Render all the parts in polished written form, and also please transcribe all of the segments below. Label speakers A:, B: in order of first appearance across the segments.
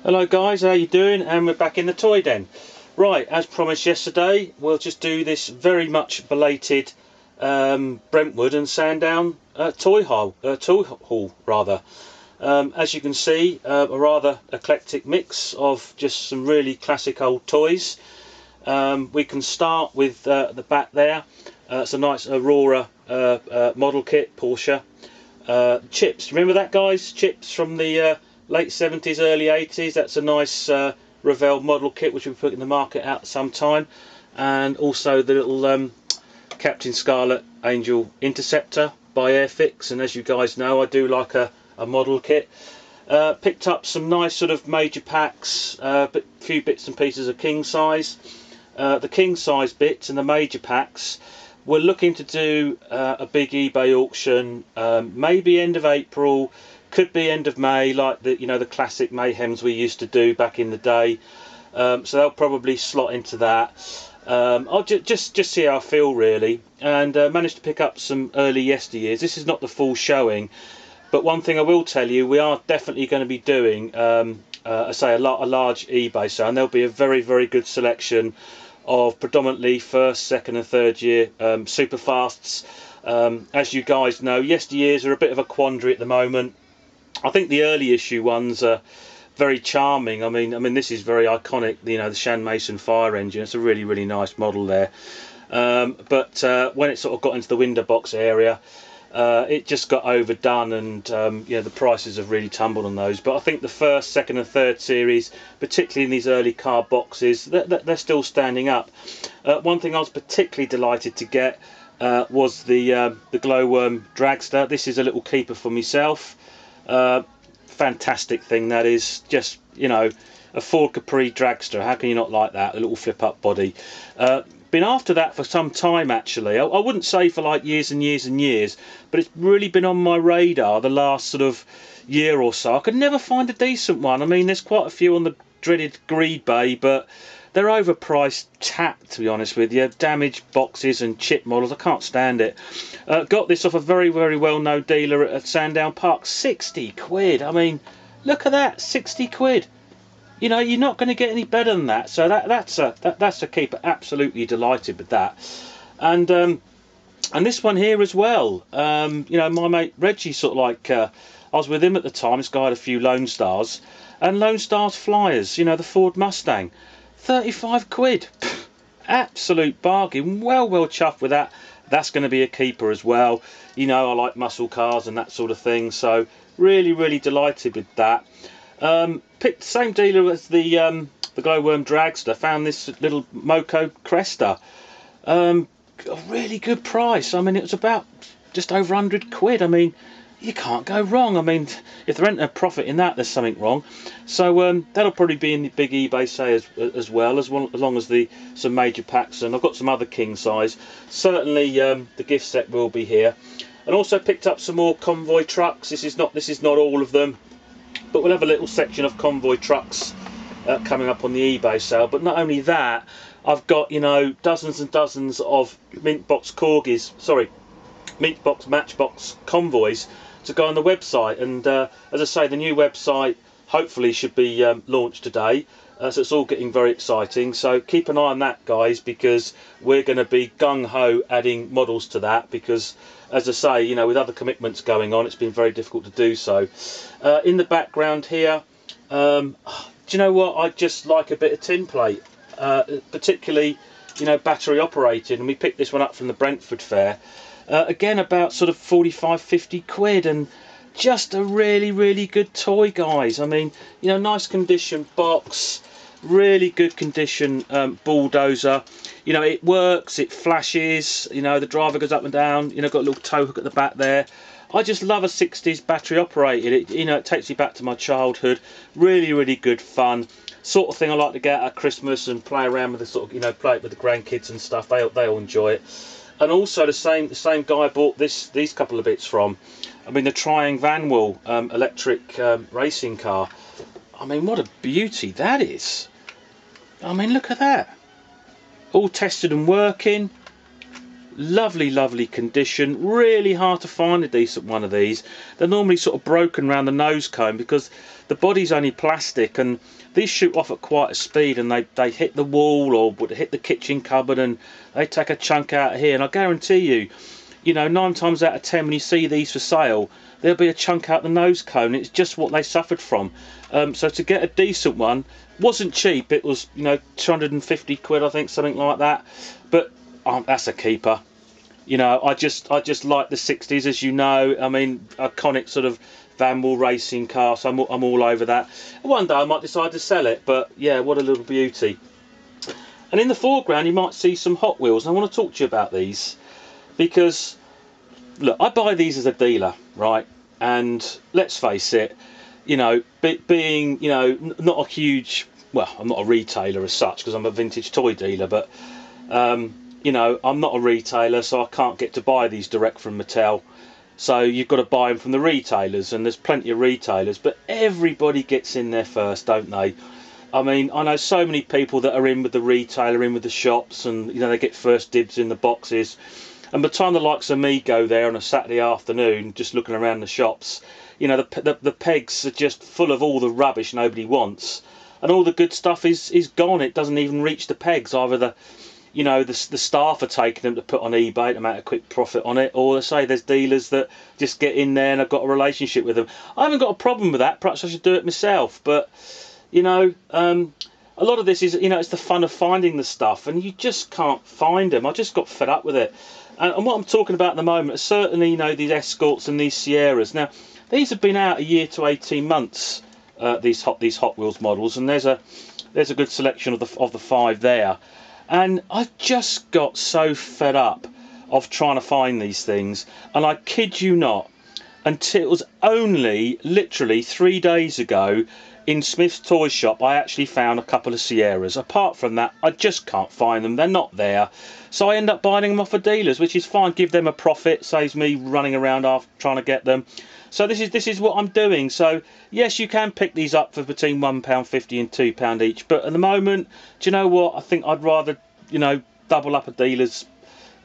A: Hello guys, how you doing? And we're back in the toy den. Right, as promised yesterday, we'll just do this very much belated Brentwood and Sandown toy haul. As you can see, a rather eclectic mix of just some really classic old toys. We can start with the back there. It's a nice Aurora model kit, Porsche. Chips, remember that, guys? Chips from the late 70s, early 80s. That's a nice Revell model kit which we put in the market out sometime. And also the little Captain Scarlet Angel Interceptor by Airfix. And as you guys know, I do like a model kit. Picked up some nice sort of major packs, a few bits and pieces of king size. The king size bits and the major packs, we're looking to do a big eBay auction, maybe end of April, could be end of May, like the classic mayhems we used to do back in the day. So they'll probably slot into that. I'll just see how I feel really, and managed to pick up some early yesteryears. This is not the full showing, but one thing I will tell you, we are definitely going to be doing, I say a large eBay sale, and there'll be a very, very good selection of predominantly first, second and third year superfasts. As you guys know, yesteryears are a bit of a quandary at the moment. I think the early issue ones are very charming. I mean this is very iconic, the Shan Mason fire engine. It's a really, really nice model there. But when it sort of got into the window box area, it just got overdone, and the prices have really tumbled on those. But I think the first, second and third series, particularly in these early car boxes, they're still standing up. One thing I was particularly delighted to get was the glowworm dragster. This is a little keeper for myself. Fantastic thing that is. Just a Ford Capri dragster, how can you not like that? A little flip up body. Been after that for some time actually. I wouldn't say for like years and years and years, but it's really been on my radar the last sort of year or so. I could never find a decent one. I mean, there's quite a few on the dreaded Greed Bay, but they're overpriced tap, to be honest with you. Damaged boxes and chip models, I can't stand it. Got this off a very, very well-known dealer at Sandown Park. 60 quid. I mean, look at that, 60 quid. You're not going to get any better than that. So that's a keeper. Absolutely delighted with that. And this one here as well. My mate Reggie, sort of like, I was with him at the time. This guy had a few Lone Stars, and Lone Stars Flyers. The Ford Mustang, 35 quid. Absolute bargain. Well chuffed with that. That's going to be a keeper as well. I like muscle cars and that sort of thing. So really, really delighted with that. Picked the same dealer as the glowworm dragster. Found this little Moco Cresta. A really good price. I mean, it was about just over 100 quid. I mean, you can't go wrong. I mean, if there ain't a profit in that, there's something wrong. So that'll probably be in the big eBay sale as long as some major packs, and I've got some other king size. Certainly the gift set will be here. And also picked up some more convoy trucks. This is not all of them, but we'll have a little section of convoy trucks coming up on the eBay sale. But not only that, I've got dozens and dozens of Mintbox Matchbox convoys to go on the website. And as I say, the new website hopefully should be launched today. So it's all getting very exciting. So keep an eye on that, guys, because we're going to be gung-ho adding models to that, because as I say, with other commitments going on, it's been very difficult to do so. In the background here, do you know what? I just like a bit of tin plate, particularly, battery operated. And we picked this one up from the Brentwood fair. Again, about sort of 45-50 quid, and just a really, really good toy, guys. I mean, nice condition box, really good condition bulldozer. It works, it flashes, the driver goes up and down, got a little tow hook at the back there. I just love a 60s battery operated. It takes me back to my childhood. Really, really good fun. Sort of thing I like to get at Christmas and play around with, play it with the grandkids and stuff. They all enjoy it. And also the same guy I bought these couple of bits from. I mean, the Triang Vanwall electric racing car. I mean, what a beauty that is. I mean, look at that. All tested and working. lovely, lovely condition. Really hard to find a decent one of these. They're normally sort of broken around the nose cone because the body's only plastic, and these shoot off at quite a speed, and they hit the wall or would hit the kitchen cupboard, and they take a chunk out of here. And I guarantee you, you know, 9 times out of 10 when you see these for sale, there'll be a chunk out the nose cone. It's just what they suffered from. So to get a decent one, wasn't cheap. It was, you know, 250 quid, I think, something like that. But that's a keeper. You know, I just like the 60s, as you know. I mean, iconic sort of Van Wall racing car, so I'm all over that. One day I might decide to sell it, but yeah, what a little beauty. And in the foreground you might see some Hot Wheels, and I want to talk to you about these because, look, I buy these as a dealer, right? And let's face it, you know, being, you know, not a huge, well, I'm not a retailer as such because I'm a vintage toy dealer, but you know, I'm not a retailer, so I can't get to buy these direct from Mattel. So you've got to buy them from the retailers, and there's plenty of retailers, but everybody gets in there first, don't they? I mean, I know so many people that are in with the retailer, in with the shops, and you know, they get first dibs in the boxes. And by the time the likes of me go there on a Saturday afternoon, just looking around the shops, you know, the pegs are just full of all the rubbish nobody wants, and all the good stuff is gone. It doesn't even reach the pegs. Either the, you know, the staff are taking them to put on eBay to make a quick profit on it, or they say there's dealers that just get in there and I've got a relationship with them. I haven't got a problem with that. Perhaps I should do it myself, but you know, a lot of this is, you know, it's the fun of finding the stuff, and you just can't find them. I just got fed up with it. And what I'm talking about at the moment is certainly, you know, these Escorts and these Sierras. Now, these have been out a year to 18 months. These Hot Wheels models, and there's a good selection of the 5 there. And I just got so fed up of trying to find these things, and I kid you not, until it was only literally 3 days ago in Smith's toy shop I actually found a couple of Sierras. Apart from that, I just can't find them. They're not there, so I end up buying them off of dealers, which is fine. Give them a profit, saves me running around after trying to get them. So this is what I'm doing. So yes, you can pick these up for between £1.50 and £2 each, but at the moment, do you know what, I think I'd rather, you know, double up a dealer's,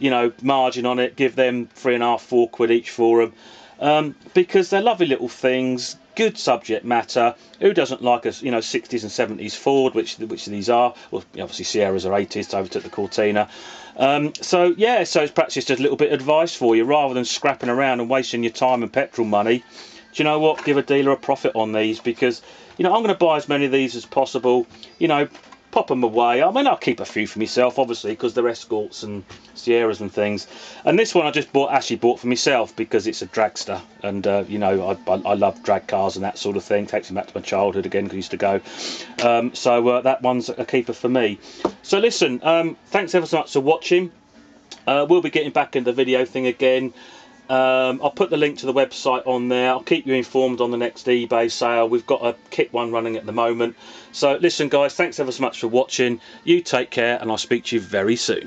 A: you know, margin on it, give them £3.5–4 quid each for them, because they're lovely little things, good subject matter. Who doesn't like a, you know, 60s and 70s Ford, which these are? Well, obviously Sierras are 80s, so I overtook the Cortina. So yeah, so it's perhaps just a little bit of advice for you, rather than scrapping around and wasting your time and petrol money. Do you know what? Give a dealer a profit on these, because, you know, I'm going to buy as many of these as possible. You know, pop them away. I mean, I'll keep a few for myself, obviously, because they're Escorts and Sierras and things. And this one I just actually bought for myself because it's a dragster, and you know, I love drag cars and that sort of thing. Takes me back to my childhood again, because I used to go. So that one's a keeper for me. So listen, thanks ever so much for watching. We'll be getting back in the video thing again. I'll put the link to the website on there. I'll keep you informed on the next eBay sale. We've got a kit one running at the moment. So listen guys, thanks ever so much for watching. You take care, and I'll speak to you very soon.